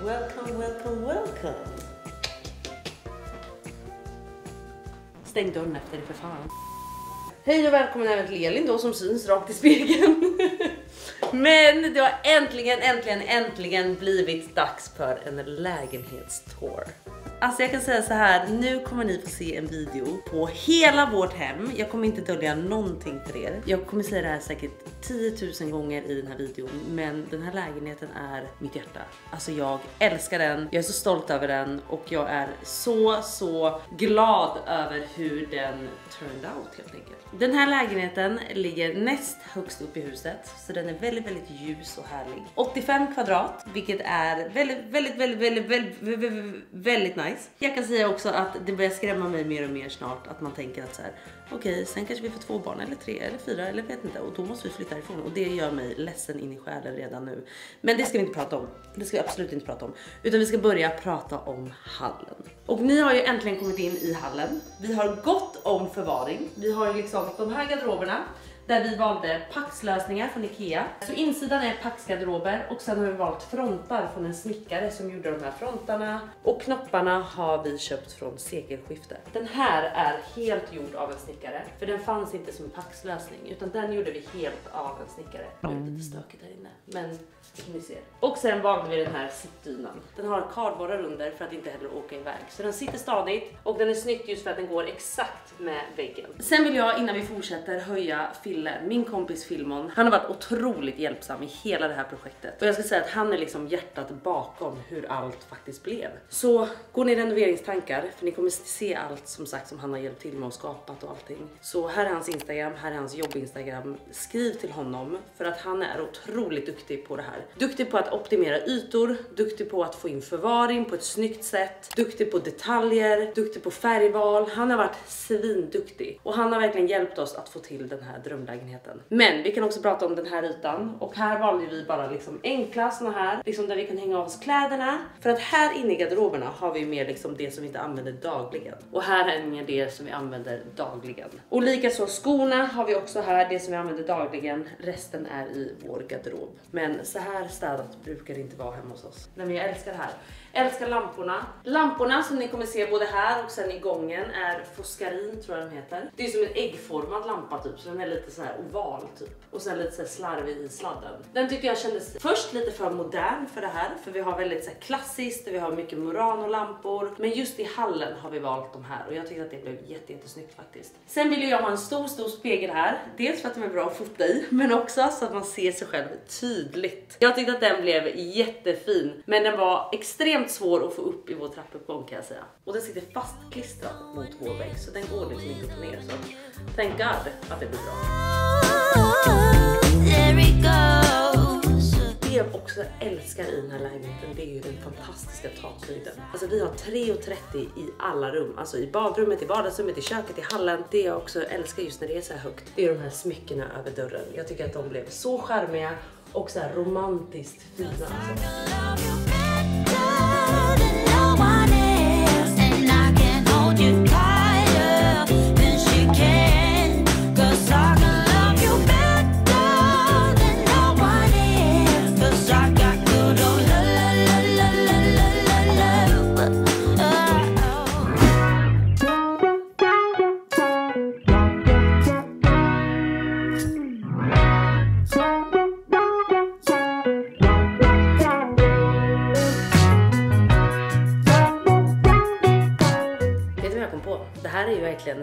Welcome. Stäng dörren efter det för fan. Hej och välkommen även till Elin då som syns rakt i spegeln. Men det har äntligen blivit dags för en lägenhetstour. Alltså jag kan säga så här, nu kommer ni få se en video på hela vårt hem. Jag kommer inte dölja någonting för er. Jag kommer säga det här säkert 10 000 gånger i den här videon. Men den här lägenheten är mitt hjärta. Alltså jag älskar den, jag är så stolt över den. Och jag är så glad över hur den turned out helt enkelt. Den här lägenheten ligger näst högst upp i huset. Så den är väldigt ljus och härlig. 85 kvadrat, vilket är väldigt nice. Jag kan säga också att det börjar skrämma mig mer och mer snart att man tänker att så här, okej, sen kanske vi får 2 barn eller 3 eller 4 eller vet inte, och då måste vi flytta ifrån, och det gör mig ledsen in i själen redan nu. Men det ska vi inte prata om. Det ska vi absolut inte prata om, utan vi ska börja prata om hallen. Och ni har ju äntligen kommit in i hallen. Vi har gått om förvaring. Vi har ju liksom de här garderoberna där vi valde paxlösningar från Ikea. Så insidan är paxgarderober och sen har vi valt frontar från en snickare som gjorde de här frontarna. Och knopparna har vi köpt från sekelskiftet. Den här är helt gjord av en snickare, för den fanns inte som en paxlösning, utan den gjorde vi helt av en snickare. Det är lite stökigt här inne, men som ni ser. Och sen valde vi den här sittdynan. Den har kardborrar under för att inte heller åka iväg. Så den sitter stadigt och den är snyggt just för att den går exakt med väggen. Sen vill jag, innan vi fortsätter, höja min kompis Filmon. Han har varit otroligt hjälpsam i hela det här projektet. Och jag ska säga att han är liksom hjärtat bakom hur allt faktiskt blev. Så går ni renoveringstankar, för ni kommer se allt som sagt som han har hjälpt till med och skapat och allting. Så här är hans Instagram, här är hans jobb-Instagram. Skriv till honom, för att han är otroligt duktig på det här. Duktig på att optimera ytor, duktig på att få in förvaring på ett snyggt sätt, duktig på detaljer, duktig på färgval. Han har varit svinduktig och han har verkligen hjälpt oss att få till den här drömlägenheten. Men vi kan också prata om den här ytan, och här valde vi bara liksom enkla såna här, liksom där vi kan hänga av oss kläderna, för att här inne i garderoberna har vi mer liksom det som vi inte använder dagligen, och här är mer det som vi använder dagligen. Och likaså skorna har vi också här, det som vi använder dagligen, resten är i vår garderob. Men så här städat brukar det inte vara hemma hos oss. Men jag älskar det här. Älskar lamporna. Lamporna som ni kommer se både här och sen i gången är Foscarin, tror jag de heter. Det är som en äggformad lampa typ, så den är lite så här oval typ. Och sen lite så här slarvig i sladden. Den tyckte jag kändes först lite för modern för det här, för vi har väldigt så här klassiskt, vi har mycket Murano-lampor. Men just i hallen har vi valt de här och jag tyckte att det blev jättesnyggt faktiskt. Sen vill jag ha en stor spegel här. Dels för att de är bra att fota i, men också så att man ser sig själv tydligt. Jag tyckte att den blev jättefin, men den var extremt svår att få upp i vår trappuppgång kan jag säga. Och den sitter fastklistrad mot vår vägg, så den går liksom inte upp och ner. Så thank God att det blir bra. Det jag också älskar i den här lägenheten, det är ju den fantastiska takhöjden. Alltså vi har 3,30 i alla rum. Alltså i badrummet, i vardagsrummet, i köket, i hallen. Det jag också älskar just när det är så här högt, det är de här smyckena över dörren. Jag tycker att de blev så charmiga och så här romantiskt fina. Alltså.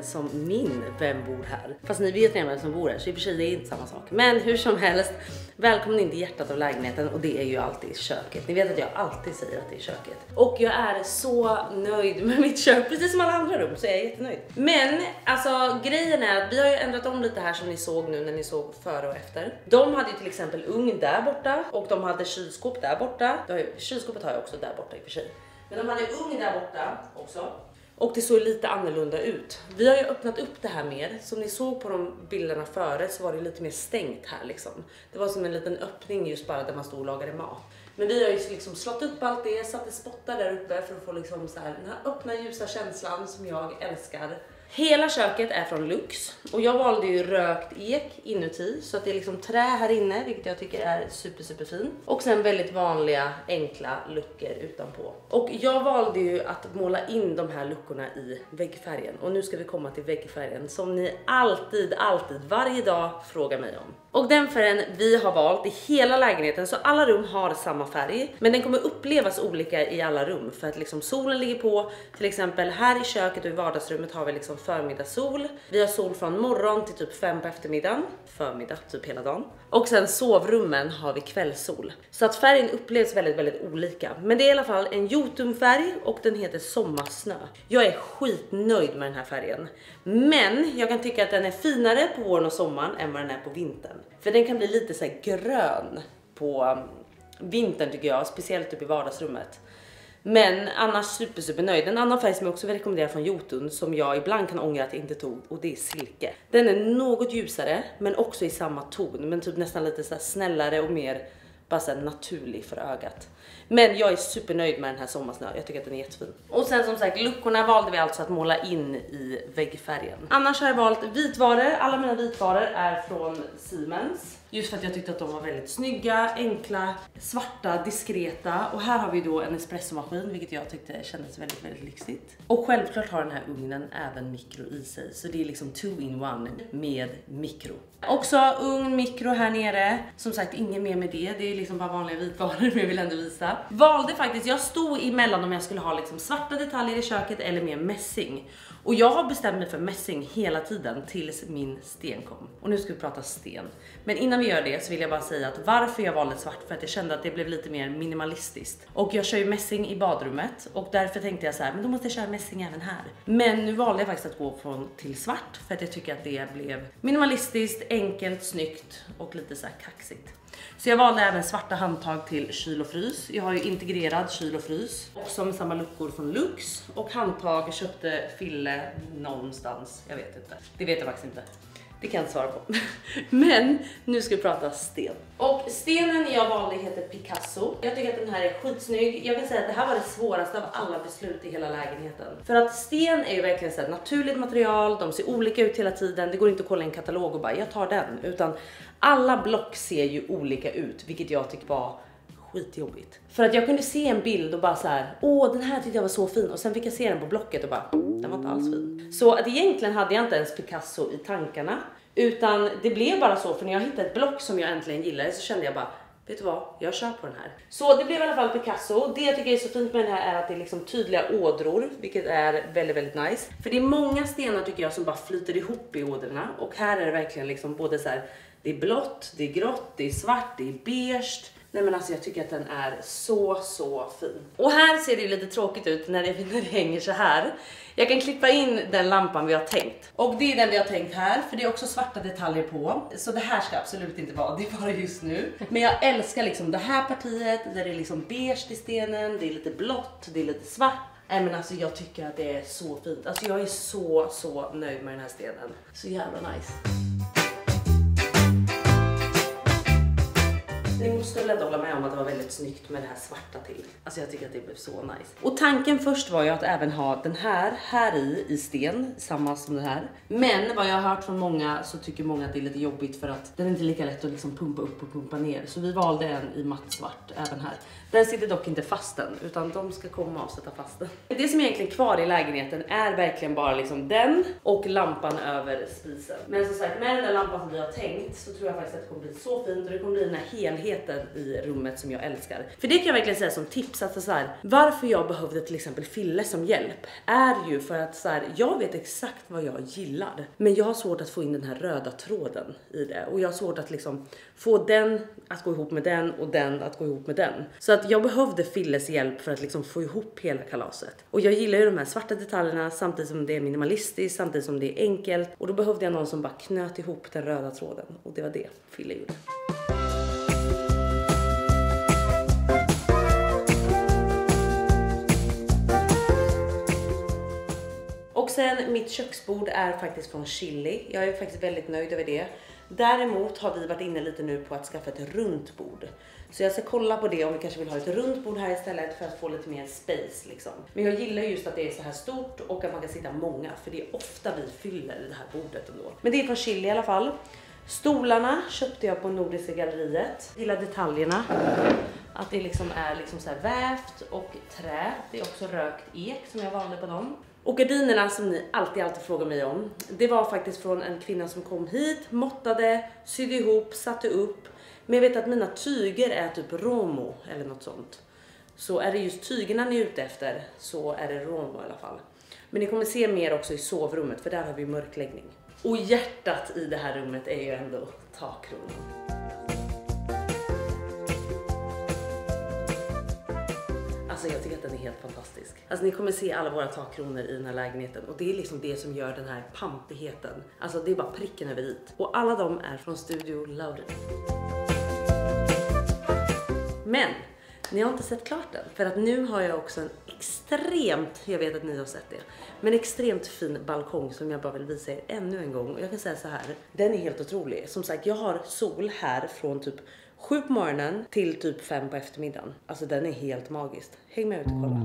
Som min Vem bor här. Fast ni vet redan vem som bor här, så i och för sig det är inte samma sak. Men hur som helst, välkommen in till hjärtat av lägenheten, och det är ju alltid köket. Ni vet att jag alltid säger att det är köket. Och jag är så nöjd med mitt kök, precis som alla andra rum, så jag är jättenöjd. Men alltså grejen är att vi har ju ändrat om lite här som ni såg nu när ni såg före och efter. De hade ju till exempel ugn där borta och de hade kylskåp där borta. Kylskåpet har jag också där borta i och för sig. Men de hade ugn där borta också. Och det såg lite annorlunda ut. Vi har ju öppnat upp det här mer. Som ni såg på de bilderna före så var det lite mer stängt här liksom. Det var som en liten öppning just bara där man stod och lagade mat. Men vi har ju liksom slått upp allt det, satte spottar där uppe för att få liksom så här, den här öppna ljusa känslan som jag älskar. Hela köket är från Lux och jag valde ju rökt ek inuti så att det är liksom trä här inne, vilket jag tycker är super fin. Och sen väldigt vanliga enkla luckor utanpå. Och jag valde ju att måla in de här luckorna i väggfärgen. Och nu ska vi komma till väggfärgen som ni alltid varje dag frågar mig om. Och den färgen vi har valt i hela lägenheten, så alla rum har samma färg, men den kommer upplevas olika i alla rum för att liksom solen ligger på. Till exempel här i köket och i vardagsrummet har vi liksom förmiddagssol. Vi har sol från morgon till typ 5 på eftermiddagen, förmiddag typ hela dagen. Och sen sovrummen har vi kvällssol. Så att färgen upplevs väldigt olika. Men det är i alla fall en jotunfärg och den heter sommarsnö. Jag är skitnöjd med den här färgen. Men jag kan tycka att den är finare på våren och sommaren än vad den är på vintern. För den kan bli lite så här grön på vintern tycker jag, speciellt typ i vardagsrummet. Men annars super nöjd. En annan färg som jag också vill rekommendera från Jotun som jag ibland kan ångra att jag inte tog, och det är silke. Den är något ljusare men också i samma ton, men typ nästan lite så här snällare och mer bara så här naturlig för ögat. Men jag är supernöjd med den här sommarsnö. Jag tycker att den är jättefin. Och sen som sagt, luckorna valde vi alltså att måla in i väggfärgen. Annars har jag valt vitvaror. Alla mina vitvaror är från Siemens. Just för att jag tyckte att de var väldigt snygga, enkla, svarta, diskreta. Och här har vi då en espressomaskin, vilket jag tyckte kändes väldigt lyxigt. Och självklart har den här ugnen även mikro i sig. Så det är liksom 2-in-1 med mikro. Också ugn, mikro här nere. Som sagt, inget mer med det. Det är liksom bara vanliga vitvaror, men jag vill ändå visa. Valde faktiskt, jag stod emellan om jag skulle ha liksom svarta detaljer i köket eller mer mässing. Och jag har bestämt mig för mässing hela tiden tills min sten kom. Och nu ska vi prata sten. Men innan vi gör det så vill jag bara säga att varför jag valde svart, för att jag kände att det blev lite mer minimalistiskt. Och jag kör ju mässing i badrummet och därför tänkte jag så här, men då måste jag köra mässing även här. Men nu valde jag faktiskt att gå till svart för att jag tycker att det blev minimalistiskt, enkelt, snyggt och lite så här kaxigt. Så jag valde även svarta handtag till kyl och frys. Jag har ju integrerad kyl och frys. Också med samma luckor från Lux. Och handtag köpte Fille någonstans. Jag vet inte. Det vet jag faktiskt inte. Det kan jag inte svara på. Men nu ska vi prata sten. Och stenen jag valde heter Picasso. Jag tycker att den här är skitsnygg. Jag kan säga att det här var det svåraste av alla beslut i hela lägenheten. För att sten är ju verkligen så här naturligt material. De ser olika ut hela tiden. Det går inte att kolla en katalog och bara jag tar den. Utan alla block ser ju olika ut. Vilket jag tycker var skitjobbigt. För att jag kunde se en bild och bara så här, åh den här tyckte jag var så fin. Och sen fick jag se den på blocket och bara, den var inte alls fin. Så att egentligen hade jag inte ens Picasso i tankarna. Utan det blev bara så, för när jag hittade ett block som jag äntligen gillade så kände jag bara, vet du vad, jag kör på den här. Så det blev i alla fall Picasso. Det jag tycker är så fint med den här är att det är liksom tydliga ådror, vilket är väldigt nice. För det är många stenar tycker jag som bara flyter ihop i ådrorna. Och här är det verkligen liksom både så här, det är blått, det är grått, det är svart, det är beige. Nej men alltså jag tycker att den är så fin. Och här ser det ju lite tråkigt ut när det hänger så här. Jag kan klippa in den lampan vi har tänkt. Och det är den vi har tänkt här, för det är också svarta detaljer på. Så det här ska absolut inte vara, det är bara just nu. Men jag älskar liksom det här partiet, där det är liksom beige i stenen, det är lite blått, det är lite svart. Nej men alltså jag tycker att det är så fint. Alltså jag är så nöjd med den här stenen. Så jävla nice. Ni måste väl ändå hålla med om att det var väldigt snyggt med det här svarta till. Alltså jag tycker att det blev så nice. Och tanken först var ju att även ha den här i sten, samma som den här. Men vad jag har hört från många så tycker många att det är lite jobbigt för att den är inte lika lätt att liksom pumpa upp och pumpa ner. Så vi valde en i matt svart även här. Den sitter dock inte fast än, utan de ska komma och sätta fast den. Det som är egentligen kvar i lägenheten är verkligen bara liksom den och lampan över spisen. Men som sagt, med den där lampan som vi har tänkt så tror jag faktiskt att det kommer bli så fint och det kommer bli den här helheten i rummet som jag älskar. För det kan jag verkligen säga som tips att så här, varför jag behövde till exempel Fille som hjälp är ju för att så här, jag vet exakt vad jag gillar. Men jag har svårt att få in den här röda tråden i det. Och jag har svårt att liksom få den att gå ihop med den och den att gå ihop med den. Så att jag behövde Filles hjälp för att liksom få ihop hela kalaset. Och jag gillar ju de här svarta detaljerna samtidigt som det är minimalistiskt, samtidigt som det är enkelt. Och då behövde jag någon som bara knöt ihop den röda tråden. Och det var det Fille gjorde. Och sen mitt köksbord är faktiskt från Chili. Jag är faktiskt väldigt nöjd över det. Däremot har vi varit inne lite nu på att skaffa ett runt bord. Så jag ska kolla på det om vi kanske vill ha ett runt bord här istället för att få lite mer space liksom. Men jag gillar just att det är så här stort och att man kan sitta många, för det är ofta vi fyller det här bordet ändå. Men det är från Chili i alla fall. Stolarna köpte jag på Nordiska galleriet. Gillar detaljerna. Att det liksom är liksom så här vävt och trä. Det är också rökt ek som jag valde på dem. Och gardinerna som ni alltid frågar mig om. Det var faktiskt från en kvinna som kom hit, måttade, sydde ihop, satte upp. Men jag vet att mina tyger är typ Romo eller något sånt. Så är det just tygerna ni är ute efter så är det Romo i alla fall. Men ni kommer se mer också i sovrummet, för där har vi mörkläggning. Och hjärtat i det här rummet är ju ändå takkronan. Alltså jag tycker att den är helt fantastisk. Alltså ni kommer se alla våra takkronor i den här lägenheten. Och det är liksom det som gör den här pampigheten. Alltså det är bara pricken över dit. Och alla de är från Studio Lauderdale. Men ni har inte sett klart den. För att nu har jag också en extremt, jag vet att ni har sett det, men extremt fin balkong som jag bara vill visa er ännu en gång. Och jag kan säga så här, den är helt otrolig. Som sagt, jag har sol här från typ 7 på morgonen till typ 5 på eftermiddagen. Alltså den är helt magisk. Häng med ut och kolla.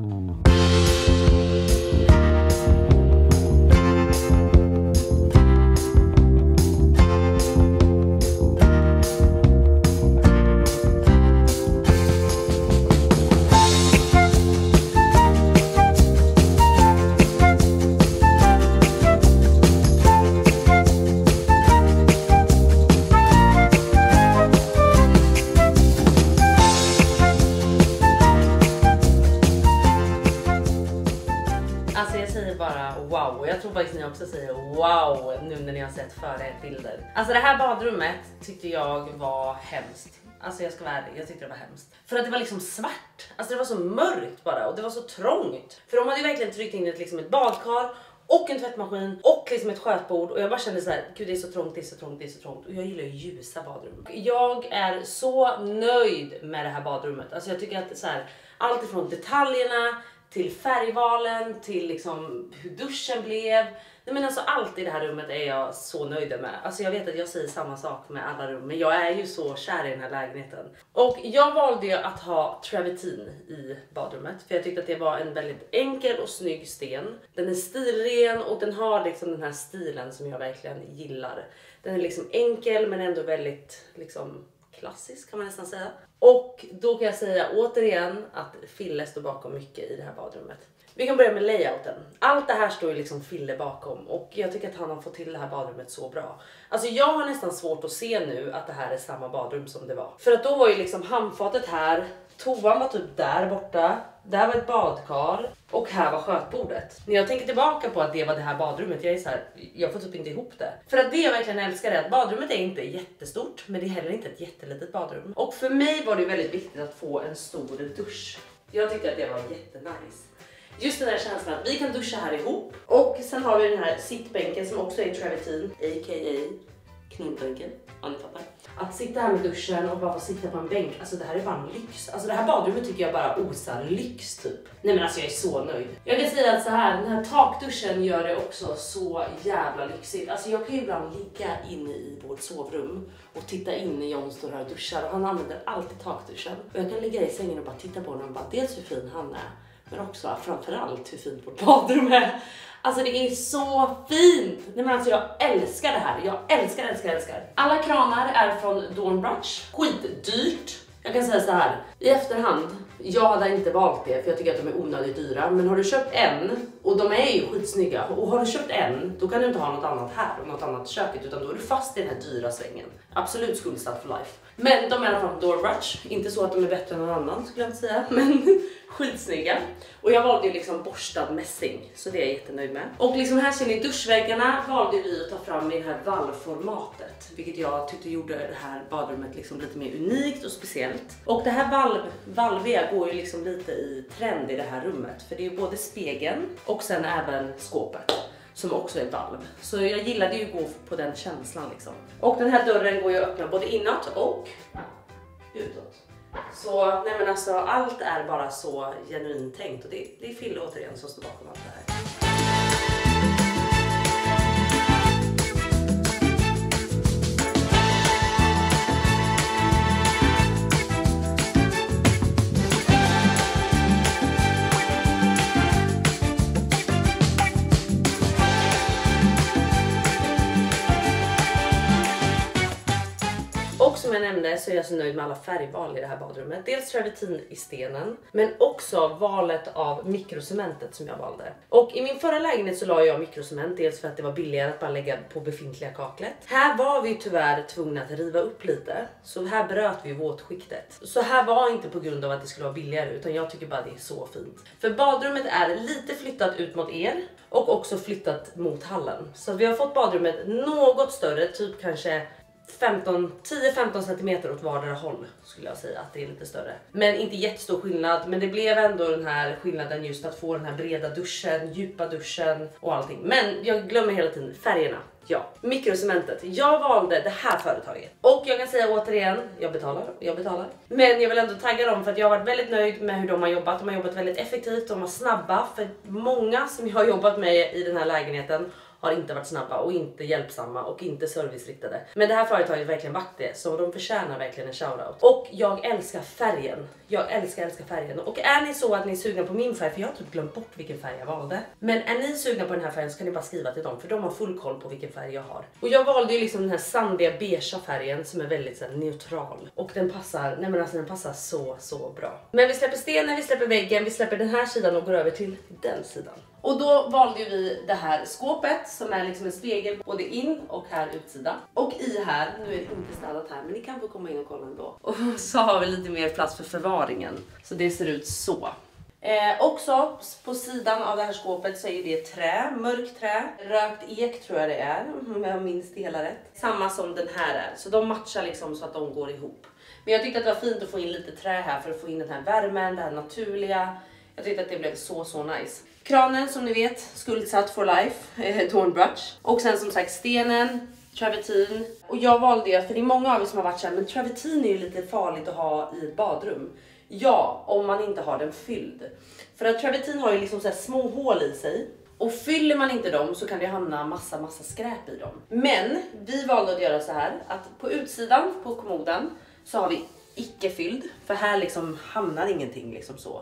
Wow, och jag tror faktiskt ni också säger wow nu när ni har sett bilder. Alltså det här badrummet tyckte jag var hemskt. Alltså jag ska vara ärlig, jag tyckte det var hemskt. För att det var liksom svart, alltså det var så mörkt bara och det var så trångt. För de hade ju verkligen tryckt in ett badkar och en tvättmaskin och liksom ett skötbord. Och jag bara kände så här, gud det är så trångt, det är så trångt, det är så trångt. Och jag gillar ju ljusa badrum. Jag är så nöjd med det här badrummet. Alltså jag tycker att det är så här, allt ifrån detaljerna till färgvalen, till liksom hur duschen blev. Nej men alltså allt i det här rummet är jag så nöjd med. Alltså jag vet att jag säger samma sak med alla rum, men jag är ju så kär i den här lägenheten. Och jag valde ju att ha travertin i badrummet, för jag tyckte att det var en väldigt enkel och snygg sten. Den är stilren och den har liksom den här stilen som jag verkligen gillar. Den är liksom enkel men ändå väldigt liksom klassisk kan man nästan säga. Och då kan jag säga återigen att Fille står bakom mycket i det här badrummet. Vi kan börja med layouten. Allt det här står ju liksom Fille bakom och jag tycker att han har fått till det här badrummet så bra. Alltså jag har nästan svårt att se nu att det här är samma badrum som det var. För att då var ju liksom handfatet här, toan var typ där borta, där var ett badkar och här var skötbordet. När jag tänker tillbaka på att det var det här badrummet, jag är så här, jag får typ inte ihop det. För att det jag verkligen älskar är att badrummet är inte jättestort, men det är heller inte ett jättelitet badrum. Och för mig var det väldigt viktigt att få en stor dusch. Jag tyckte att det var jättenice. Just den här känslan att vi kan duscha här ihop. Och sen har vi den här sittbänken som också är travertin, a.k.a. knullbänken. Ja, ni fattar. Att sitta här med duschen och bara få sitta på en bänk, alltså det här är bara en lyx. Alltså det här badrummet tycker jag bara osar lyx typ. Nej men alltså jag är så nöjd. Jag kan säga att så här, den här takduschen gör det också så jävla lyxigt. Alltså jag kan ju ibland ligga inne i vårt sovrum och titta in när John står här och duschar. Och han använder alltid takduschen. Och jag kan ligga i sängen och bara titta på honom och bara dels hur fin han är, men också framförallt hur fint vårt badrum är. Alltså det är så fint. Nej men alltså jag älskar det här. Jag älskar. Alla kranar är från Dornbrasch. Skitdyrt. Jag kan säga så här. I efterhand. Jag hade inte valt det för jag tycker att de är onödigt dyra. Men har du köpt en och de är ju skitsnygga. Och har du köpt en då kan du inte ha något annat här och något annat köket. Utan då är du fast i den här dyra svängen. Absolut skuldsatt för life. Men de är från Dornbrasch. Inte så att de är bättre än någon annan skulle jag inte säga. Men skitsnygga. Och jag valde ju liksom borstad mässing. Så det är jag jättenöjd med. Och liksom här ser ni duschväggarna valde vi att ta fram i det här valvformatet. Vilket jag tyckte gjorde det här badrummet liksom lite mer unikt och speciellt. Och det här valviga går ju liksom lite i trend i det här rummet. För det är ju både spegeln och sen även skåpet. Som också är valv. Så jag gillade ju att gå på den känslan liksom. Och den här dörren går ju att öppna både inåt och utåt. Så nej men alltså allt är bara så genuint tänkt. Och det är Fille återigen som står bakom allt det här. nämnde så är jag så nöjd med alla färgval i det här badrummet. Dels travertin i stenen, men också valet av mikrocementet som jag valde. Och i min förra lägenhet så la jag mikrocement, dels för att det var billigare att bara lägga på befintliga kaklet. Här var vi tyvärr tvungna att riva upp lite, så här bröt vi våtskiktet. Så här var inte på grund av att det skulle vara billigare, utan jag tycker bara det är så fint. För badrummet är lite flyttat ut mot er och också flyttat mot hallen. Så vi har fått badrummet något större, typ kanske 10-15 cm åt vardera håll skulle jag säga att det är lite större. Men inte jättestor skillnad, men det blev ändå den här skillnaden just att få den här breda duschen, djupa duschen och allting. Men jag glömmer hela tiden färgerna. Ja, mikrocementet. Jag valde det här företaget. Och jag kan säga återigen, jag betalar. Men jag vill ändå tagga dem för att jag har varit väldigt nöjd med hur de har jobbat. De har jobbat väldigt effektivt, de var snabba. För många som jag har jobbat med i den här lägenheten har inte varit snabba och inte hjälpsamma och inte serviceriktade. Men det här företaget är verkligen varit det, så de förtjänar verkligen en shoutout. Och jag älskar färgen. Jag älskar färgen. Och är ni så att ni är sugna på min färg, för jag har typ glömt bort vilken färg jag valde. Men är ni sugna på den här färgen så kan ni bara skriva till dem, för de har full koll på vilken färg jag har. Och jag valde ju liksom den här sandiga beigea färgen som är väldigt så här, neutral. Och den passar, nej men alltså den passar så bra. Men vi släpper stenen, vi släpper väggen, vi släpper den här sidan och går över till den sidan. Och då valde vi det här skåpet som är liksom en spegel både in och här utsida. Och i här, nu är det inte städat här men ni kan få komma in och kolla ändå. Och så har vi lite mer plats för förvaringen. Så det ser ut så. Också på sidan av det här skåpet så är det trä, mörkt trä, rökt ek tror jag det är, om jag minns det hela rätt. Samma som den här är, så de matchar liksom så att de går ihop. Men jag tyckte att det var fint att få in lite trä här för att få in den här värmen, det här naturliga. Jag tyckte att det blev så nice. Kranen som ni vet, skuldsatt for life, Thornbrush. Och sen som sagt stenen, travertin. Och jag valde ju, för det är många av er som har varit så här, men travertin är ju lite farligt att ha i ett badrum. Ja, om man inte har den fylld. För att travertin har ju liksom så här små hål i sig. Och fyller man inte dem så kan det hamna massa skräp i dem. Men vi valde att göra så här, att på utsidan på kommoden så har vi icke fylld. För här liksom hamnar ingenting liksom så.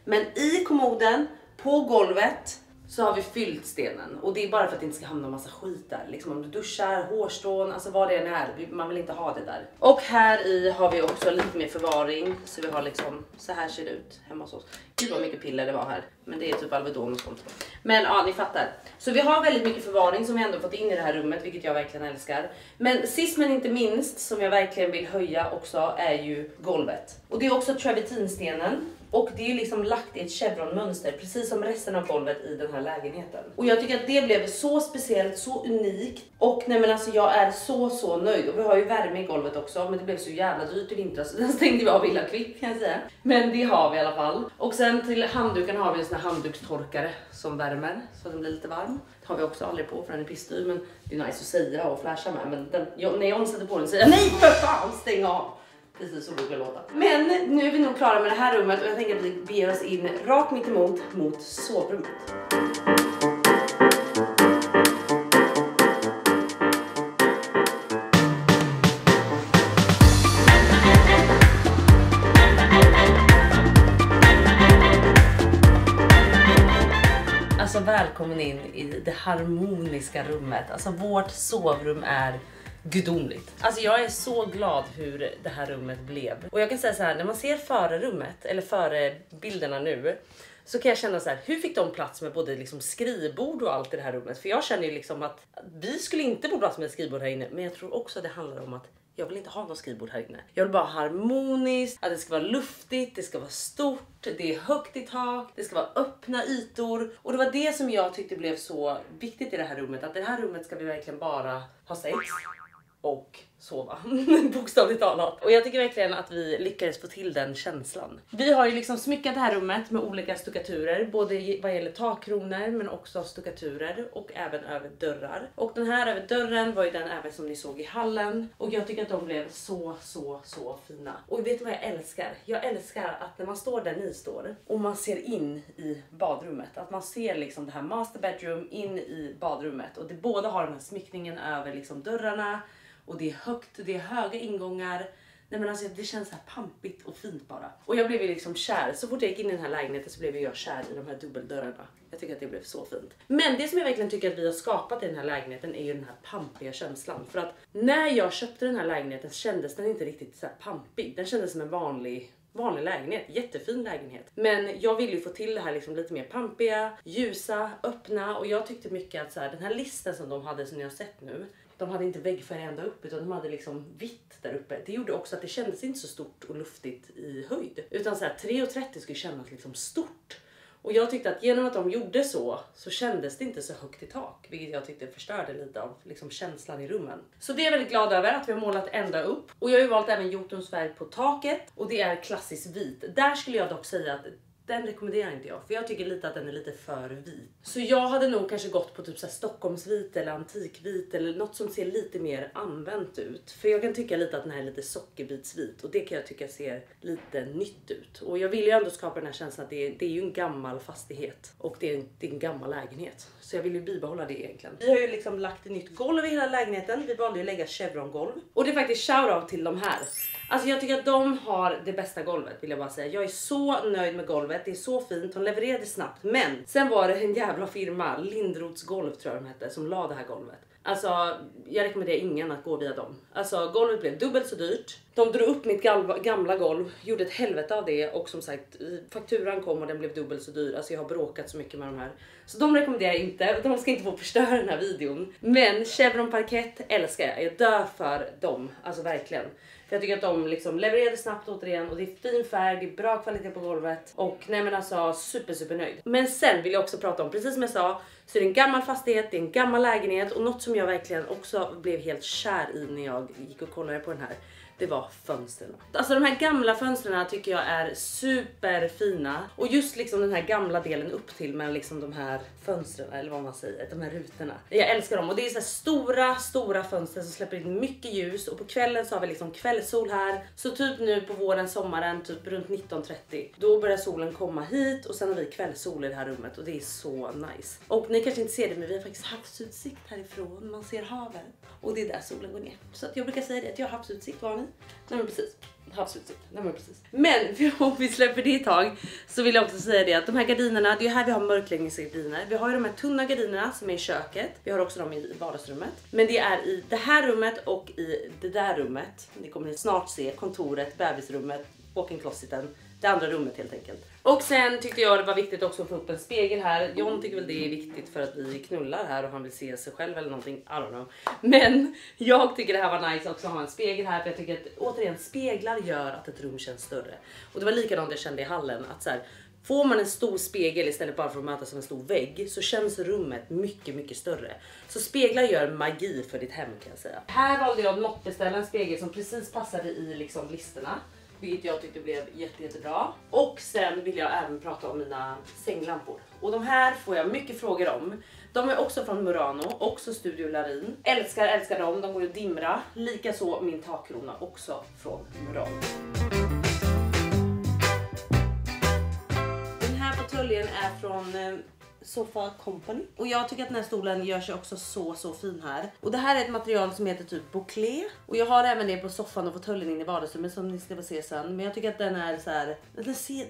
Men i kommoden, på golvet, så har vi fyllt stenen. Och det är bara för att det inte ska hamna massa skit där. Liksom om du duschar, hårstrån, alltså vad det än är. Man vill inte ha det där. Och här i har vi också lite mer förvaring. Så vi har liksom, så här ser det ut hemma hos oss. Gud vad mycket piller det var här. Men det är typ Alvedon och sånt. Men ja, ni fattar. Så vi har väldigt mycket förvaring som vi ändå fått in i det här rummet. Vilket jag verkligen älskar. Men sist men inte minst, som jag verkligen vill höja också, är ju golvet. Och det är också travertinstenen. Och det är liksom lagt i ett chevronmönster, precis som resten av golvet i den här lägenheten. Och jag tycker att det blev så speciellt, så unikt. Och nej men alltså jag är så nöjd. Och vi har ju värme i golvet också, men det blev så jävla dyrt i vintras. Så den stängde vi av illa kvickt kan jag säga. Men det har vi i alla fall. Och sen till handduken har vi en sån här handdukstorkare som värmer så att den blir lite varm. Det har vi också aldrig på för den är pissdyr, men det är nice att säga och flasha med. Men den, när jag sätter på den säger jag nej för fan, stäng av. Precis så brukar låta. Men nu är vi nog klara med det här rummet och jag tänker att vi beger oss in rakt mitt emot mot sovrummet. Alltså välkommen in i det harmoniska rummet. Alltså vårt sovrum är gudomligt. Alltså jag är så glad hur det här rummet blev. Och jag kan säga så här, när man ser före rummet eller före bilderna nu, så kan jag känna så här, hur fick de plats med både liksom skrivbord och allt i det här rummet? För jag känner ju liksom att vi skulle inte få plats med ett skrivbord här inne. Men jag tror också att det handlar om att jag vill inte ha något skrivbord här inne. Jag vill bara harmoniskt, att det ska vara luftigt, det ska vara stort, det är högt i tak, det ska vara öppna ytor. Och det var det som jag tyckte blev så viktigt i det här rummet. Att det här rummet ska vi verkligen bara ha sex och sova, bokstavligt talat. Och jag tycker verkligen att vi lyckades få till den känslan. Vi har ju liksom smyckat det här rummet med olika stuckaturer, både vad gäller takkronor men också stuckaturer och även över dörrar. Och den här över dörren var ju den även som ni såg i hallen. Och jag tycker att de blev så fina. Och vet du vad jag älskar? Jag älskar att när man står där ni står och man ser in i badrummet, att man ser liksom det här master bedroom in i badrummet. Och det båda har den här smyckningen över liksom dörrarna. Och det är högt, det är höga ingångar. Nej men alltså det känns så här pampigt och fint bara. Och jag blev ju liksom kär. Så fort jag gick in i den här lägenheten så blev jag kär i de här dubbeldörrarna. Jag tycker att det blev så fint. Men det som jag verkligen tycker att vi har skapat i den här lägenheten är ju den här pampiga känslan. För att när jag köpte den här lägenheten kändes den inte riktigt så här pampig. Den kändes som en vanlig lägenhet, jättefin lägenhet. Men jag ville ju få till det här liksom lite mer pampiga, ljusa, öppna. Och jag tyckte mycket att så här, den här listan som de hade som ni har sett nu, de hade inte väggfärg ända upp utan de hade liksom vitt där uppe. Det gjorde också att det kändes inte så stort och luftigt i höjd. Utan så här 3,30 skulle kännas liksom stort. Och jag tyckte att genom att de gjorde så kändes det inte så högt i tak. Vilket jag tyckte förstörde lite av liksom känslan i rummen. Så det är jag väldigt glad över att vi har målat ända upp. Och jag har ju valt även Jotunsfärg på taket. Och det är klassiskt vit. Där skulle jag dock säga att den rekommenderar inte jag. För jag tycker lite att den är lite för vit. Så jag hade nog kanske gått på typ så här Stockholmsvit eller antikvit. Eller något som ser lite mer använt ut. För jag kan tycka lite att den här är lite sockerbitsvit. Och det kan jag tycka ser lite nytt ut. Och jag vill ju ändå skapa den här känslan att det är ju en gammal fastighet. Och det är en gammal lägenhet. Så jag vill ju bibehålla det egentligen. Vi har ju liksom lagt ett nytt golv i hela lägenheten. Vi valde ju att lägga chevrongolv. Och det är faktiskt shoutout till de här. Alltså jag tycker att de har det bästa golvet vill jag bara säga. Jag är så nöjd med golvet. Det är så fint. De levererade snabbt. Men sen var det en jävla firma, Lindroths golv tror jag de hette, som la det här golvet. Alltså jag rekommenderar ingen att gå via dem. Alltså golvet blev dubbelt så dyrt. De drog upp mitt gamla golv, gjorde ett helvete av det. Och som sagt, fakturan kom och den blev dubbelt så dyr. Alltså jag har bråkat så mycket med de här. Så de rekommenderar jag inte. De ska inte få förstöra den här videon. Men Chevron parkett älskar jag. Jag dör för dem. Alltså verkligen. För jag tycker att de liksom levererade snabbt återigen. Och det är fin färg, det är bra kvalitet på golvet. Och nej men alltså super nöjd. Men sen vill jag också prata om, precis som jag sa, så är det en gammal fastighet, det är en gammal lägenhet. Och något som jag verkligen också blev helt kär i när jag gick och kollade på den här, det var fönstren. Alltså de här gamla fönstren tycker jag är superfina. Och just liksom den här gamla delen upp till med liksom de här fönstren, eller vad man säger, de här rutorna. Jag älskar dem och det är så här stora fönster som släpper in mycket ljus. Och på kvällen så har vi liksom kvällssol här. Så typ nu på våren, sommaren, typ runt 19:30. Då börjar solen komma hit och sen har vi kvällssol i det här rummet. Och det är så nice. Och ni kanske inte ser det men vi har faktiskt havsutsikt härifrån. Man ser havet. Och det är där solen går ner. Så att jag brukar säga det att jag har havsutsikt, var ni? Nej men precis, havsutsikt. Nej men precis. Men om vi släpper det ett tag så vill jag också säga det att de här gardinerna, det är här vi har mörkläggningsgardiner. Vi har ju de här tunna gardinerna som är i köket. Vi har också dem i vardagsrummet. Men det är i det här rummet och i det där rummet. Ni kommer snart se kontoret, bebisrummet, walk-in closeten. Det andra rummet helt enkelt. Och sen tyckte jag det var viktigt också att få upp en spegel här. John tycker väl det är viktigt för att vi knullar här och han vill se sig själv eller någonting. I don't know. Men jag tycker det här var nice också att ha en spegel här. För jag tycker att återigen speglar gör att ett rum känns större. Och det var likadant jag kände i hallen. Att så här, får man en stor spegel istället bara för att mötas av en stor vägg så känns rummet mycket större. Så speglar gör magi för ditt hem kan jag säga. Här valde jag att måttbeställa en spegel som precis passade i liksom listerna. Vilket jag tyckte blev jättebra. Och sen vill jag även prata om mina sänglampor. Och de här får jag mycket frågor om. De är också från Murano, också Studio Larin. Älskar dem, de går ju att dimra. Likaså min takkrona, också från Murano. Den här fåtöljen är från Sofa Company. Och jag tycker att den här stolen gör sig också så fin här. Och det här är ett material som heter typ bouclé. Och jag har även det på soffan och fåtöljen in i vardagsrummet som ni ska få se sen. Men jag tycker att den är så här,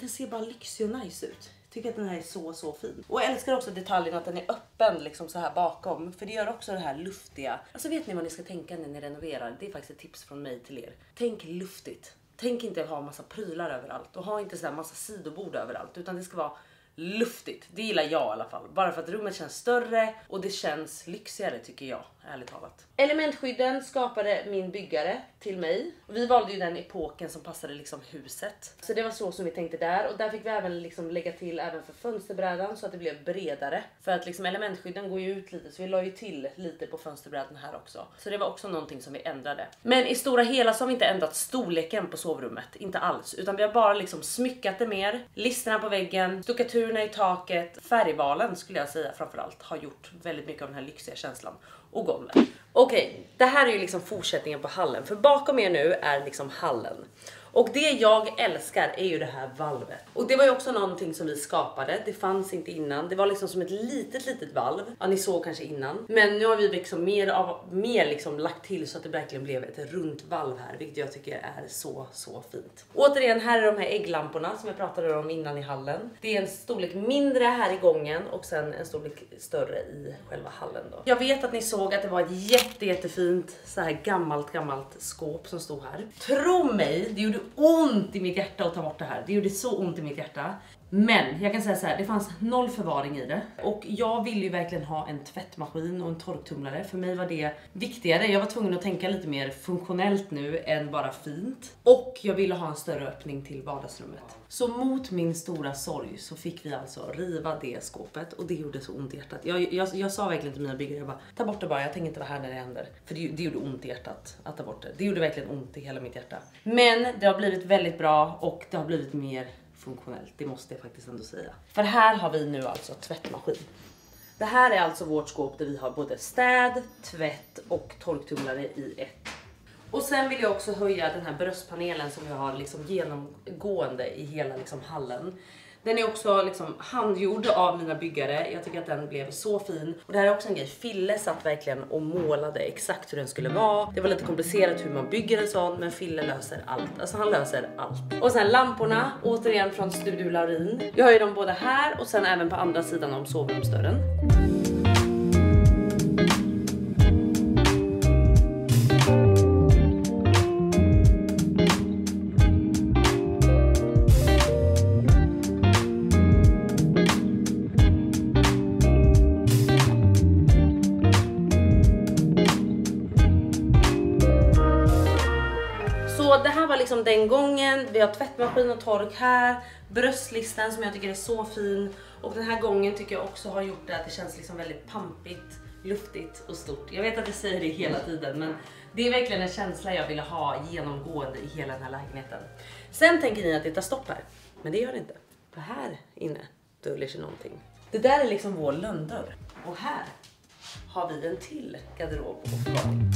den ser bara lyxig och nice ut. Jag tycker att den här är så fin. Och jag älskar också detaljen att den är öppen liksom så här bakom. För det gör också det här luftiga. Alltså vet ni vad ni ska tänka när ni renoverar? Det är faktiskt ett tips från mig till er. Tänk luftigt. Tänk inte ha massa prylar överallt. Och ha inte så här massa sidobord överallt. Utan det ska vara luftigt. Det gillar jag i alla fall. Bara för att rummet känns större och det känns lyxigare tycker jag, ärligt talat. Elementskydden skapade min byggare till mig. Vi valde ju den epoken som passade liksom huset. Så det var så som vi tänkte där. Och där fick vi även liksom lägga till även för fönsterbrädan så att det blev bredare. För att liksom elementskydden går ju ut lite så vi la ju till lite på fönsterbrädan här också. Så det var också någonting som vi ändrade. Men i stora hela så har vi inte ändrat storleken på sovrummet. Inte alls. Utan vi har bara liksom smyckat det mer. Listerna på väggen, stuckaturerna i taket. Färgvalen skulle jag säga framförallt har gjort väldigt mycket av den här lyxiga känslan. Och golvet. Okej, det här är ju liksom fortsättningen på hallen. För bakom er nu är liksom hallen. Och det jag älskar är ju det här valvet. Och det var ju också någonting som vi skapade. Det fanns inte innan. Det var liksom som ett litet valv. Ja, ni såg kanske innan. Men nu har vi liksom mer liksom lagt till så att det verkligen blev ett runt valv här. Vilket jag tycker är så fint. Återigen, här är de här ägglamporna som jag pratade om innan i hallen. Det är en storlek mindre här i gången och sen en storlek större i själva hallen då. Jag vet att ni såg att det var ett jättefint så här gammalt skåp som stod här. Tro mig, det gjorde ont i mitt hjärta att ta bort det här. Det gjorde så ont i mitt hjärta. Men jag kan säga så här, det fanns noll förvaring i det. Och jag ville ju verkligen ha en tvättmaskin och en torktumlare. För mig var det viktigare. Jag var tvungen att tänka lite mer funktionellt nu än bara fint. Och jag ville ha en större öppning till vardagsrummet. Så mot min stora sorg så fick vi alltså riva det skåpet. Och det gjorde så ont i hjärtat. Jag sa verkligen till mina byggare, jag bara, ta bort det bara, jag tänker inte vara här när det händer. För det gjorde ont i hjärtat att ta bort det. Det gjorde verkligen ont i hela mitt hjärta. Men det har blivit väldigt bra och det har blivit mer funktionellt, det måste jag faktiskt ändå säga. För här har vi nu alltså tvättmaskin. Det här är alltså vårt skåp där vi har både städ, tvätt och torktumlare i ett. Och sen vill jag också höja den här bröstpanelen som jag har liksom genomgående i hela liksom hallen. Den är också liksom handgjord av mina byggare. Jag tycker att den blev så fin. Och det här är också en grej. Fille satt verkligen och målade exakt hur den skulle vara. Det var lite komplicerat hur man bygger en sån, men Fille löser allt. Alltså han löser allt. Och sen lamporna, återigen från Studio Laurin. Jag har ju dem både här och sen även på andra sidan om sovrumsdörren. Så det här var liksom den gången. Vi har tvättmaskin och tork här. Bröstlistan som jag tycker är så fin. Och den här gången tycker jag också har gjort det att det känns liksom väldigt pampigt, luftigt och stort. Jag vet att jag säger det hela tiden, men det är verkligen en känsla jag ville ha genomgående i hela den här lägenheten. Sen tänker ni att det tar stopp här, men det gör det inte. För här inne döljer sig någonting. Det där är liksom vår lönndörr. Och här har vi en till garderob och förvaring.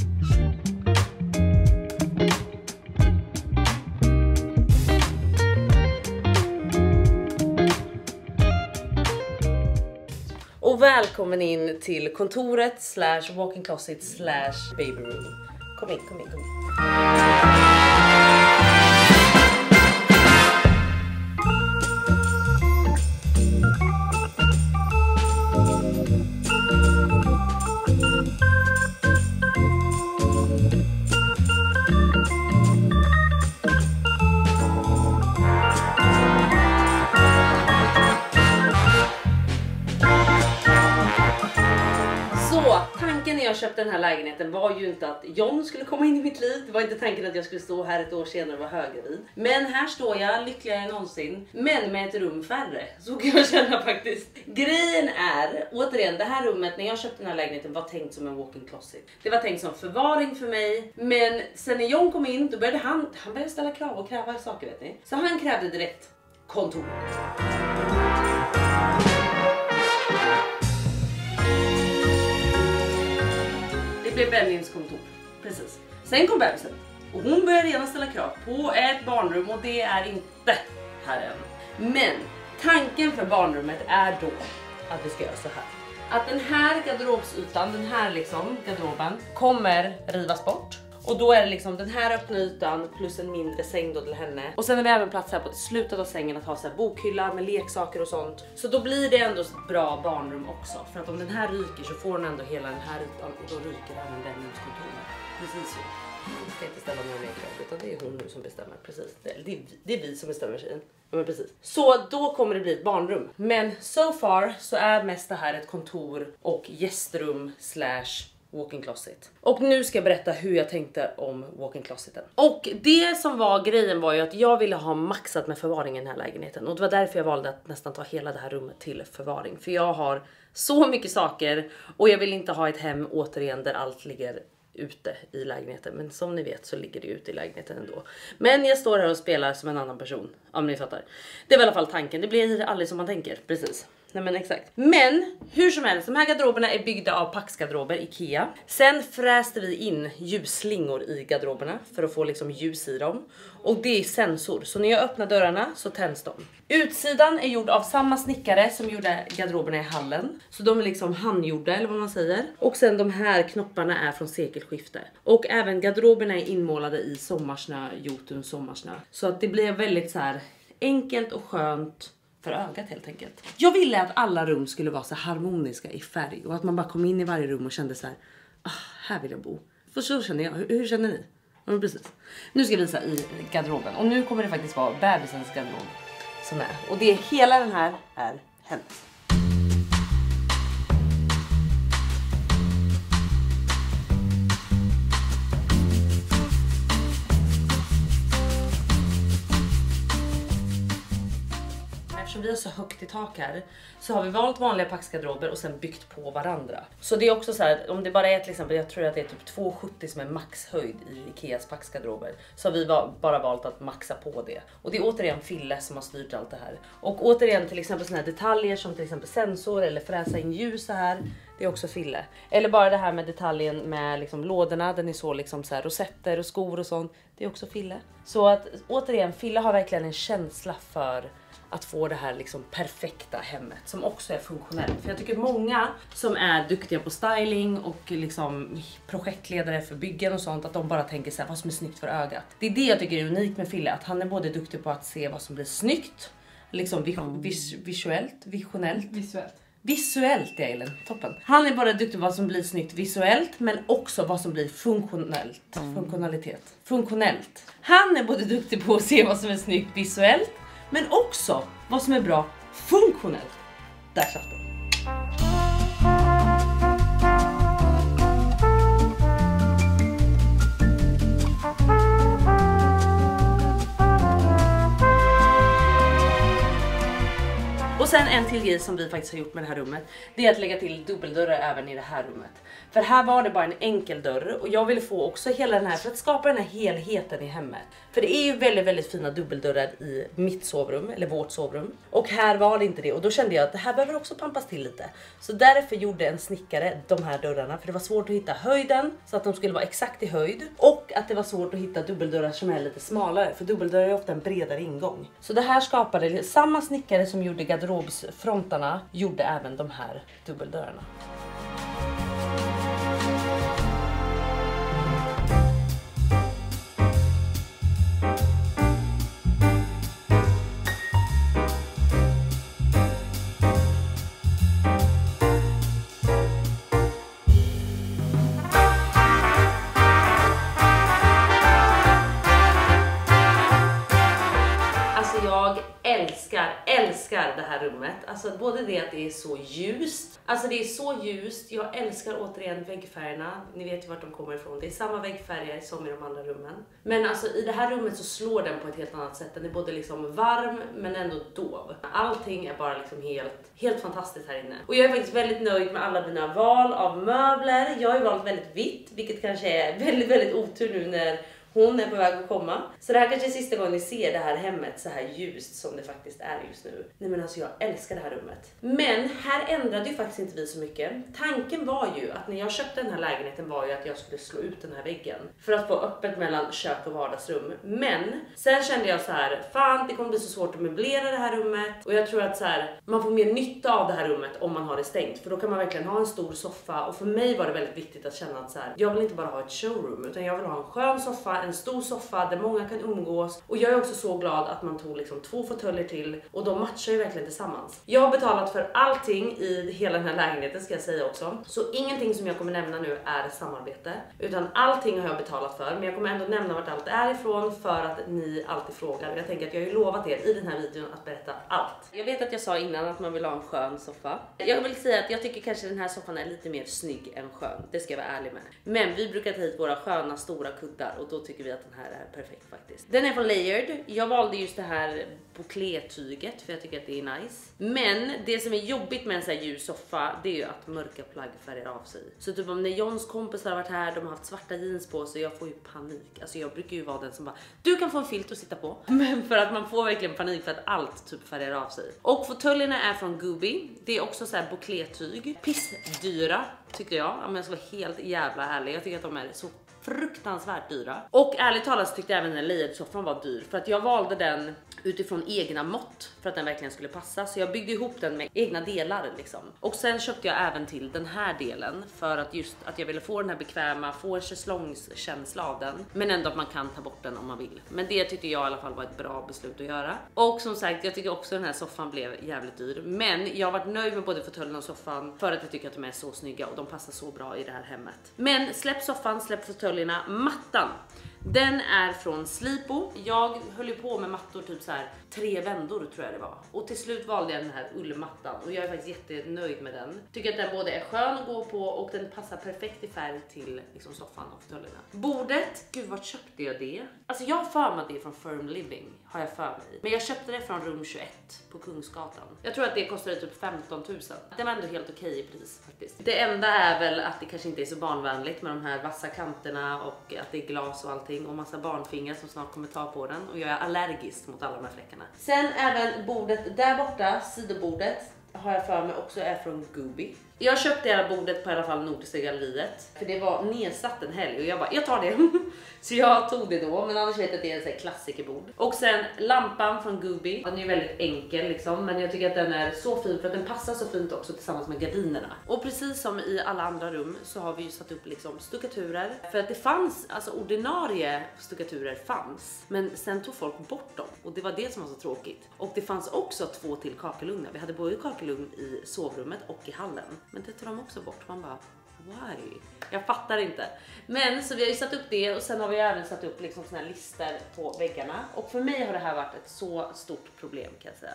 Och välkommen in till kontoret slash walk-in closet slash baby room. Kom in. Tanken när jag köpte den här lägenheten var ju inte att John skulle komma in i mitt liv. Det var inte tanken att jag skulle stå här ett år senare och vara höggravid. Men här står jag lyckligare än någonsin. Men med ett rum färre. Så kan jag känna faktiskt. Grejen är, återigen, det här rummet när jag köpte den här lägenheten var tänkt som en walk-in closet. Det var tänkt som förvaring för mig. Men sen när John kom in, då började han började ställa krav och kräva saker, vet ni. Så han krävde direkt kontor. Det blev Benjamins kontor. Precis. Sen kom bebisen. Och hon började redan ställa krav på ett barnrum. Och det är inte här än. Men tanken för barnrummet är då att vi ska göra så här. Att den här garderobsytan, den här liksom garderoben, kommer rivas bort. Och då är det liksom den här öppna ytan plus en mindre säng då till henne. Och sen har vi även plats här på slutet av sängen att ha så här bokhylla med leksaker och sånt. Så då blir det ändå ett bra barnrum också. För att om den här ryker så får den ändå hela den här ytan och då ryker även den rumskontoret. Precis så. Jag ska inte ställa några mer krav utan det är hon nu som bestämmer. Precis. Det är vi som bestämmer tjejen. Ja, men precis. Så då kommer det bli ett barnrum. Men so far så är mest det här ett kontor och gästrum slash walk-in closet. Och nu ska jag berätta hur jag tänkte om walk-in closeten. Och det som var grejen var ju att jag ville ha maxat med förvaring i den här lägenheten. Och det var därför jag valde att nästan ta hela det här rummet till förvaring. För jag har så mycket saker och jag vill inte ha ett hem återigen där allt ligger ute i lägenheten. Men som ni vet så ligger det ute i lägenheten ändå. Men jag står här och spelar som en annan person. Om ni fattar. Det är väl i alla fall tanken. Det blir aldrig som man tänker. Precis. Nej men exakt. Men hur som helst, de här garderoberna är byggda av paxgarderober Ikea. Sen fräste vi in ljusslingor i garderoberna för att få liksom ljus i dem. Och det är sensor, så när jag öppnar dörrarna så tänds de. Utsidan är gjord av samma snickare som gjorde garderoberna i hallen. Så de är liksom handgjorda eller vad man säger. Och sen de här knopparna är från sekelskifte. Och även garderoberna är inmålade i sommarsnö, Jotun sommarsnö. Så att det blir väldigt så här enkelt och skönt för ögat helt enkelt. Jag ville att alla rum skulle vara så harmoniska i färg. Och att man bara kom in i varje rum och kände så här, här vill jag bo. För så känner jag. Hur känner ni? Ja, precis. Nu ska jag visa i garderoben. Och nu kommer det faktiskt vara bebisens garderob som är. Och det är hela den här är hennes. Eftersom vi har så högt i tak här så har vi valt vanliga paxgarderober och sen byggt på varandra. Så det är också så här, om det bara är till exempel, jag tror att det är typ 2,70 som är maxhöjd i Ikeas paxgarderober, så har vi bara valt att maxa på det. Och det är återigen Fille som har styrt allt det här. Och återigen till exempel såna här detaljer som till exempel sensor eller fräsa in ljus så här. Det är också Fille. Eller bara det här med detaljen med liksom lådorna, den är så liksom så här rosetter och skor och sånt. Det är också Fille. Så att återigen, Fille har verkligen en känsla för att få det här liksom perfekta hemmet som också är funktionellt. För jag tycker många som är duktiga på styling och liksom projektledare för byggen och sånt, att de bara tänker så här, vad som är snyggt för ögat. Det är det jag tycker är unikt med Fille, att han är både duktig på att se vad som blir snyggt, liksom visuellt är Elin, toppen. Han är bara duktig på vad som blir snyggt visuellt, men också vad som blir funktionellt. Han är både duktig på att se vad som är snyggt visuellt, men också vad som är bra funktionellt. Där satt den. Och sen en till grej som vi faktiskt har gjort med det här rummet, det är att lägga till dubbeldörrar även i det här rummet. För här var det bara en enkel dörr och jag ville få också hela den här för att skapa den här helheten i hemmet. För det är ju väldigt, väldigt fina dubbeldörrar i mitt sovrum, eller vårt sovrum. Och här var det inte det, och då kände jag att det här behöver också pampas till lite. Så därför gjorde en snickare de här dörrarna, för det var svårt att hitta höjden så att de skulle vara exakt i höjd. Och att det var svårt att hitta dubbeldörrar som är lite smalare, för dubbeldörrar är ofta en bredare ingång. Så det här skapade, samma snickare som gjorde garderobsfrontarna gjorde även de här dubbeldörrarna. Älskar det här rummet. Alltså både det att det är så ljust. Alltså det är så ljust. Jag älskar återigen väggfärgerna. Ni vet ju vart de kommer ifrån. Det är samma väggfärger som i de andra rummen. Men alltså i det här rummet så slår den på ett helt annat sätt. Den är både liksom varm men ändå dov. Allting är bara liksom helt fantastiskt här inne. Och jag är faktiskt väldigt nöjd med alla mina val av möbler. Jag har ju valt väldigt vitt, vilket kanske är väldigt, väldigt otur nu när hon är på väg att komma. Så det här kanske är sista gången ni ser det här hemmet så här ljust som det faktiskt är just nu. Nej men alltså jag älskar det här rummet. Men här ändrade ju faktiskt inte vi så mycket. Tanken var ju att när jag köpte den här lägenheten var ju att jag skulle slå ut den här väggen. För att få öppet mellan kök och vardagsrum. Men sen kände jag så här, fan det kommer bli så svårt att möblera det här rummet. Och jag tror att så här, man får mer nytta av det här rummet om man har det stängt. För då kan man verkligen ha en stor soffa. Och för mig var det väldigt viktigt att känna att så här, jag vill inte bara ha ett showroom, utan jag vill ha en skön soffa. En stor soffa där många kan umgås. Och jag är också så glad att man tog liksom 2 fåtöljer till. Och de matchar ju verkligen tillsammans. Jag har betalat för allting i hela den här lägenheten, ska jag säga också. Så ingenting som jag kommer nämna nu är samarbete. Utan allting har jag betalat för. Men jag kommer ändå nämna vart allt är ifrån för att ni alltid frågar. Jag tänker att jag har ju lovat er i den här videon att berätta allt. Jag vet att jag sa innan att man vill ha en skön soffa. Jag vill säga att jag tycker kanske den här soffan är lite mer snygg än skön. Det ska jag vara ärlig med. Men vi brukar ta hit våra sköna stora kuddar och då tycker tycker vi att den här är perfekt faktiskt. Den är från Layered. Jag valde just det här bouclé-tyget för jag tycker att det är nice. Men det som är jobbigt med en sån här ljus soffa, det är ju att mörka plagg färgar av sig. Så typ om när Johns kompisar har varit här, de har haft svarta jeans på sig, jag får ju panik. Alltså jag brukar ju vara den som bara, du kan få en filt att sitta på. Men för att man får verkligen panik för att allt typ färgar av sig. Och fåtöljerna är från Gooby. Det är också så här bouclé-tyg. Pissdyra tycker jag, om jag ska vara helt jävla ärlig. Jag tycker att de är så fruktansvärt dyra. Och ärligt talat så tyckte jag även den Layered-soffan var dyr. För att jag valde den utifrån egna mått för att den verkligen skulle passa. Så jag byggde ihop den med egna delar liksom. Och sen köpte jag även till den här delen för att just att jag ville få den här bekväma, få en schäslångskänsla av den. Men ändå att man kan ta bort den om man vill. Men det tyckte jag i alla fall var ett bra beslut att göra. Och som sagt, jag tycker också den här soffan blev jävligt dyr. Men jag har varit nöjd med både fåtöljen och soffan för att jag tycker att de är så snygga och de passar så bra i det här hemmet. Men släpp soffan, släpp fåtöljerna. Mattan, den är från Slipo. Jag höll ju på med mattor typ så här 3 vändor tror jag det var. Och till slut valde jag den här ullmattan och jag är faktiskt jättenöjd med den. Tycker att den både är skön att gå på och den passar perfekt i färg till liksom soffan och fåtöljerna. Bordet, gud vart köpte jag det? Alltså jag har för mig det från Firm Living, har jag för mig. Men jag köpte det från rum 21 på Kungsgatan. Jag tror att det kostade typ 15 000. Det var ändå helt okej i pris faktiskt. Det enda är väl att det kanske inte är så barnvänligt med de här vassa kanterna och att det är glas och allting och massa barnfingrar som snart kommer ta på den och jag är allergisk mot alla de här fläckarna. Sen även bordet där borta, sidobordet, har jag för mig också är från Gooby. Jag köpte hela bordet på i alla fall Nordiska galleriet. För det var nedsatt en helg och jag bara, jag tar det. Så jag tog det då, men annars vet jag att det är en sån här klassikerbord. Och sen lampan från Gooby. Den är ju väldigt enkel liksom, men jag tycker att den är så fin för att den passar så fint också tillsammans med gardinerna. Och precis som i alla andra rum så har vi ju satt upp liksom stuckaturer. För att det fanns, alltså ordinarie stuckaturer fanns. Men sen tog folk bort dem och det var det som var så tråkigt. Och det fanns också 2 till kakelugnar. Vi hade både kakelugn i sovrummet och i hallen. Men det tar de också bort. Man bara, why? Jag fattar inte. Men så vi har ju satt upp det och sen har vi även satt upp liksom såna här listor på väggarna. Och för mig har det här varit ett så stort problem kan jag säga.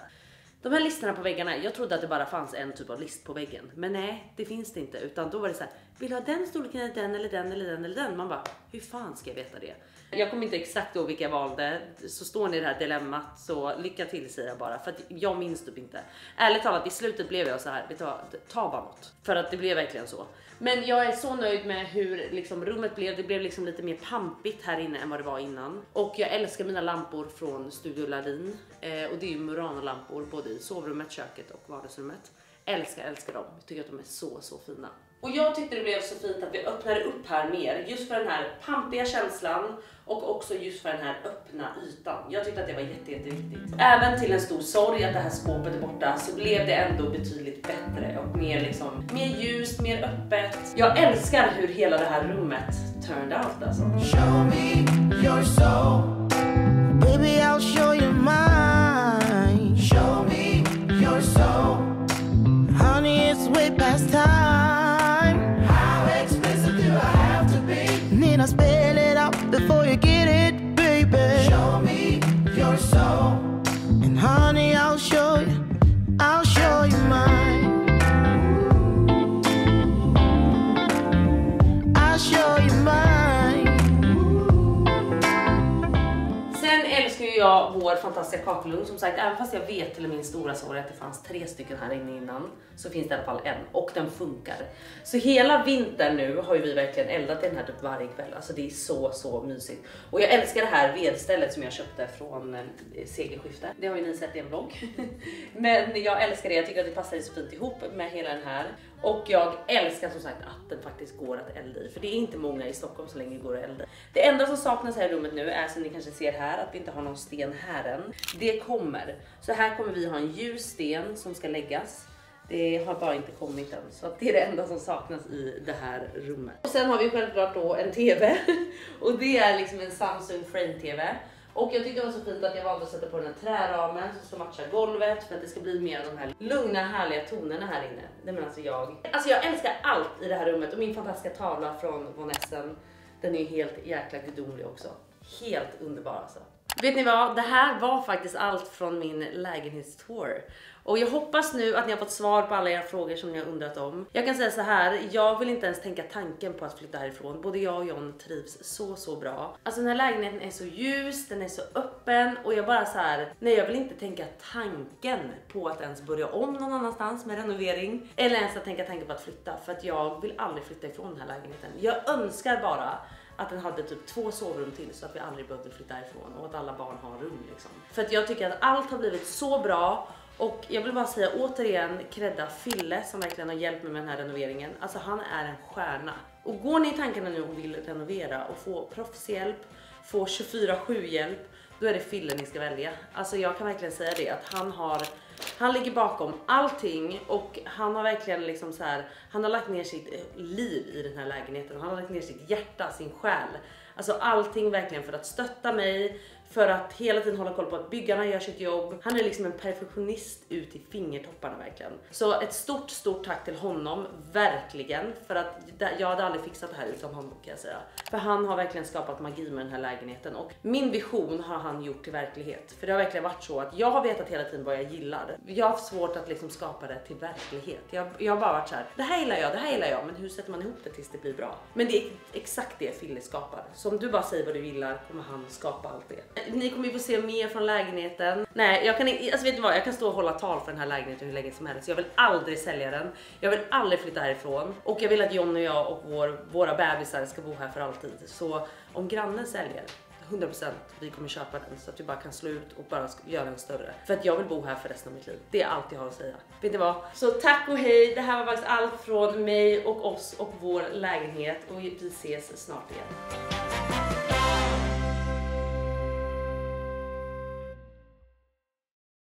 De här listorna på väggarna, jag trodde att det bara fanns en typ av list på väggen. Men nej, det finns det inte. Utan då var det så här, vill du ha den storleken eller den eller den eller den eller den? Man bara, hur fan ska jag veta det? Jag kommer inte exakt då vilka jag valde. Så står ni i det här dilemmat så lycka till säger jag bara. För att jag minns typ inte. Ärligt talat i slutet blev jag så här, vet du vad, ta bara något. För att det blev verkligen så. Men jag är så nöjd med hur liksom rummet blev. Det blev liksom lite mer pampigt här inne än vad det var innan. Och jag älskar mina lampor från Studio Lardin. Och det är ju Murano-lampor både i sovrummet, köket och vardagsrummet. Älskar dem. Jag tycker att de är så fina. Och jag tyckte det blev så fint att vi öppnade upp här mer. Just för den här pampiga känslan. Och också just för den här öppna ytan. Jag tyckte att det var jätteviktigt. Även till en stor sorg att det här skåpet är borta så blev det ändå betydligt bättre. Och mer liksom, mer ljust, mer öppet. Jag älskar hur hela det här rummet turned out alltså. Show me your soul. Baby, I'll show you mine. Show me your soul. Honey, it's way past time. How expensive do I have to be? Need I spell it out before you get it, baby? Show me your soul. And honey, I'll show you mine. I'll show you mine. Sen älskar ju jag vår fantastiska kakelugn. Som sagt, även fast jag vet till min stora sorg att det fanns 3 stycken här inne innan, så finns det i alla fall en och den funkar. Så hela vintern nu har ju vi verkligen eldat i den här typ varje kväll. Alltså det är så mysigt. Och jag älskar det här vedstället som jag köpte från segelskifte. Det har ju ni sett i en vlogg. Men jag älskar det. Jag tycker att det passar så fint ihop med hela den här. Och jag älskar som sagt att den faktiskt går att elda i. För det är inte många i Stockholm så länge det går att elda. Det enda som saknas här i rummet nu är, som ni kanske ser här, att vi inte har någon sten här än. Det kommer. Så här kommer vi ha en ljus sten som ska läggas. Det har bara inte kommit än. Så att det är det enda som saknas i det här rummet. Och sen har vi självklart då en tv. Och det är liksom en Samsung Frame TV. Och jag tycker det var så fint att jag valde att sätta på den här träramen som ska matcha golvet. För att det ska bli mer av de här lugna härliga tonerna här inne. Det menar alltså jag älskar allt i det här rummet. Och min fantastiska tavla från Von Essen, den är ju helt jäkla gudomlig också. Helt underbar alltså. Vet ni vad? Det här var faktiskt allt från min lägenhetstour. Och jag hoppas nu att ni har fått svar på alla era frågor som ni har undrat om. Jag kan säga så här, jag vill inte ens tänka tanken på att flytta härifrån. Både jag och John trivs så bra. Alltså den här lägenheten är så ljus, den är så öppen och jag bara så här, nej jag vill inte tänka tanken på att ens börja om någon annanstans med renovering. Eller ens att tänka tanken på att flytta, för att jag vill aldrig flytta ifrån den här lägenheten. Jag önskar bara att den hade typ 2 sovrum till så att vi aldrig behövde flytta härifrån och att alla barn har rum liksom. För att jag tycker att allt har blivit så bra. Och jag vill bara säga återigen, credda Fille som verkligen har hjälpt mig med den här renoveringen. Alltså han är en stjärna. Och går ni i tankarna nu och vill renovera och få proffshjälp, få 24/7 hjälp, då är det Fille ni ska välja. Alltså jag kan verkligen säga det, att han ligger bakom allting och han har verkligen liksom så här, han har lagt ner sitt liv i den här lägenheten och han har lagt ner sitt hjärta, sin själ. Alltså allting verkligen för att stötta mig, för att hela tiden hålla koll på att byggarna gör sitt jobb. Han är liksom en perfektionist ut i fingertopparna verkligen. Så ett stort tack till honom, verkligen. För att jag hade aldrig fixat det här utan honom kan jag säga. För han har verkligen skapat magi med den här lägenheten. Och min vision har han gjort till verklighet. För det har verkligen varit så att jag har vetat hela tiden vad jag gillar. Jag har haft svårt att liksom skapa det till verklighet. Jag har bara varit så här, det här gillar jag. Men hur sätter man ihop det tills det blir bra? Men det är exakt det Fille skapar. Så om du bara säger vad du gillar kommer han skapa allt det. Ni kommer ju få se mer från lägenheten. Nej, jag kan inte, alltså vet du vad, jag kan stå och hålla tal för den här lägenheten hur länge som helst. Jag vill aldrig sälja den. Jag vill aldrig flytta härifrån. Och jag vill att John och jag och våra bebisar ska bo här för alltid. Så om grannen säljer, 100% vi kommer köpa den så att vi bara kan slå ut och bara göra den större. För att jag vill bo här för resten av mitt liv. Det är allt jag har att säga. Vet ni vad? Så tack och hej. Det här var faktiskt allt från mig och oss och vår lägenhet. Och vi ses snart igen.